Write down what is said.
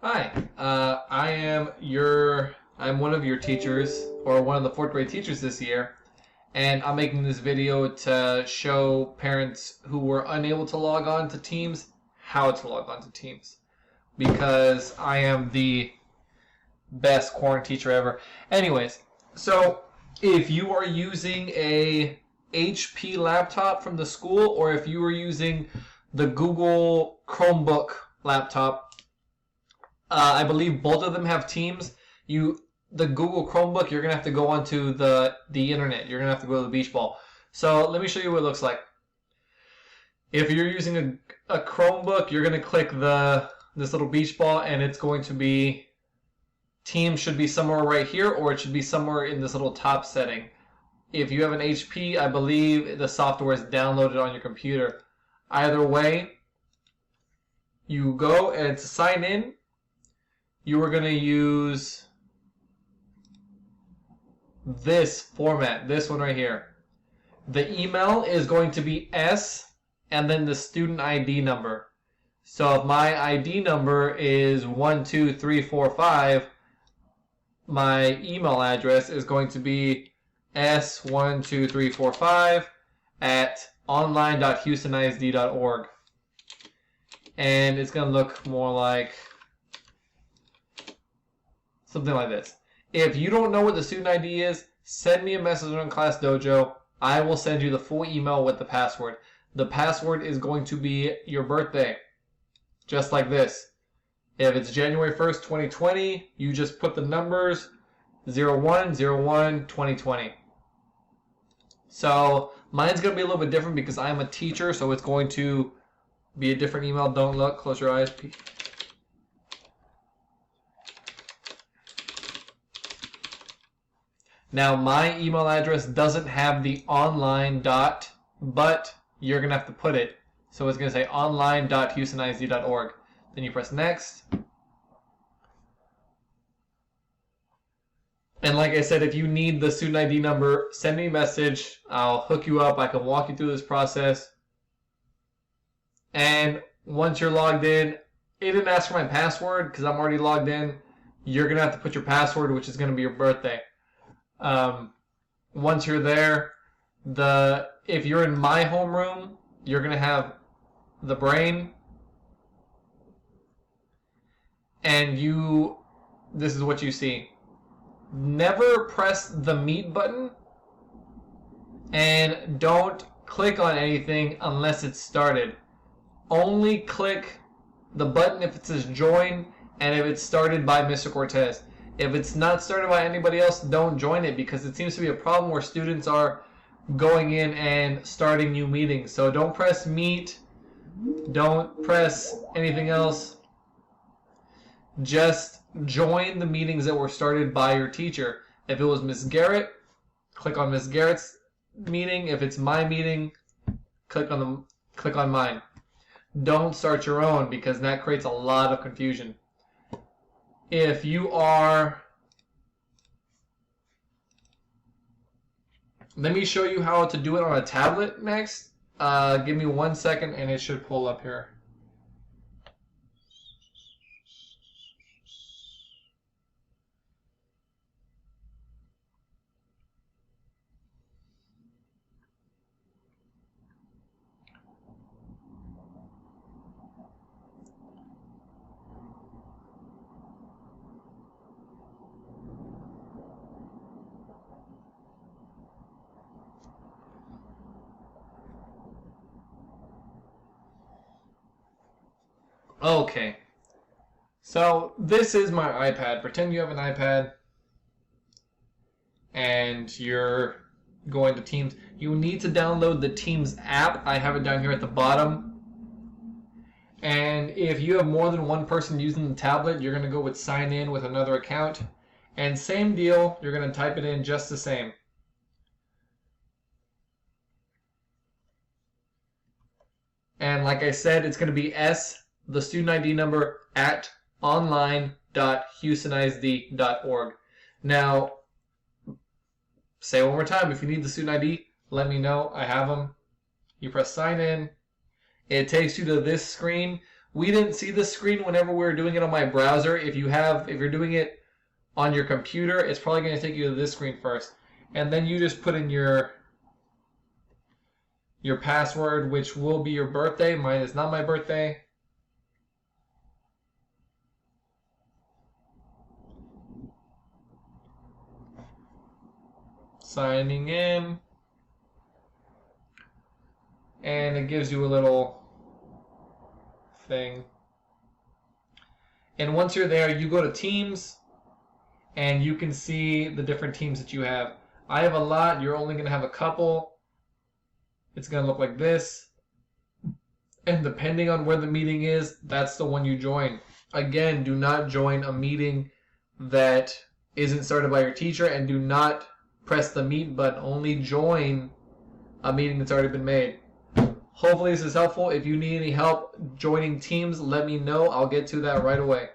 Hi, I'm one of your teachers, or one of the fourth grade teachers this year, and I'm making this video to show parents who were unable to log on to Teams how to log on to Teams, because I am the best quarantine teacher ever. Anyways, so if you are using a HP laptop from the school, or if you are using the Google Chromebook laptop, I believe both of them have Teams. The Google Chromebook, you're gonna have to go onto the internet. You're gonna have to go to the beach ball. So let me show you what it looks like. If you're using a Chromebook, you're gonna click this little beach ball, and it's going to be Teams should be somewhere right here, or it should be somewhere in this little top setting. If you have an HP, I believe the software is downloaded on your computer. Either way, you go and to sign in, you are going to use this format, this one right here. The email is going to be S and then the student ID number. So if my ID number is 12345, my email address is going to be s12345 at online.houstonisd.org. And it's going to look more like something like this. If you don't know what the student ID is, send me a message on Class Dojo. I will send you the full email with the password. The password is going to be your birthday, just like this. If it's January 1st, 2020, you just put the numbers 01/01/2020. So mine's going to be a little bit different because I'm a teacher, so it's going to be a different email. Don't look. Close your eyes. Now, my email address doesn't have the online dot, but you're going to have to put it. So it's going to say online.houstonisd.org. Then you press next. And like I said, if you need the student ID number, send me a message. I'll hook you up. I can walk you through this process. And once you're logged in, it didn't ask for my password because I'm already logged in. You're going to have to put your password, which is going to be your birthday. Once you're there, if you're in my homeroom, you're going to have the brain, and this is what you see. Never press the meet button, and don't click on anything unless it's started. Only click the button if it says join and if it's started by Mr. Cortez. If it's not started by anybody else, don't join it, because it seems to be a problem where students are going in and starting new meetings. So don't press meet. Don't press anything else. Just join the meetings that were started by your teacher. If it was Miss Garrett, click on Miss Garrett's meeting. If it's my meeting, click on mine. Don't start your own, because that creates a lot of confusion. If you are... Let me show you how to do it on a tablet next. Give me 1 second and it should pull up here. Okay, so this is my iPad. Pretend you have an iPad and you're going to Teams. You need to download the Teams app. I have it down here at the bottom. And if you have more than one person using the tablet, you're going to go with sign in with another account. And same deal, you're going to type it in just the same. And like I said, it's going to be the student ID number at online.houstonisd.org. Now, say it one more time. If you need the student ID, let me know. I have them. You press sign in. It takes you to this screen We didn't see the screen whenever we were doing it on my browser. If you're doing it on your computer, it's probably going to take you to this screen first. And then you just put in your password, which will be your birthday. Mine is not my birthday. Signing in. And it gives you a little thing. And once you're there, you go to Teams, and you can see the different teams that you have. I have a lot. You're only going to have a couple. It's going to look like this. And depending on where the meeting is, that's the one you join. Again, do not join a meeting that isn't started by your teacher, and do not press the meet button. Only join a meeting that's already been made. Hopefully this is helpful. If you need any help joining Teams, let me know. I'll get to that right away.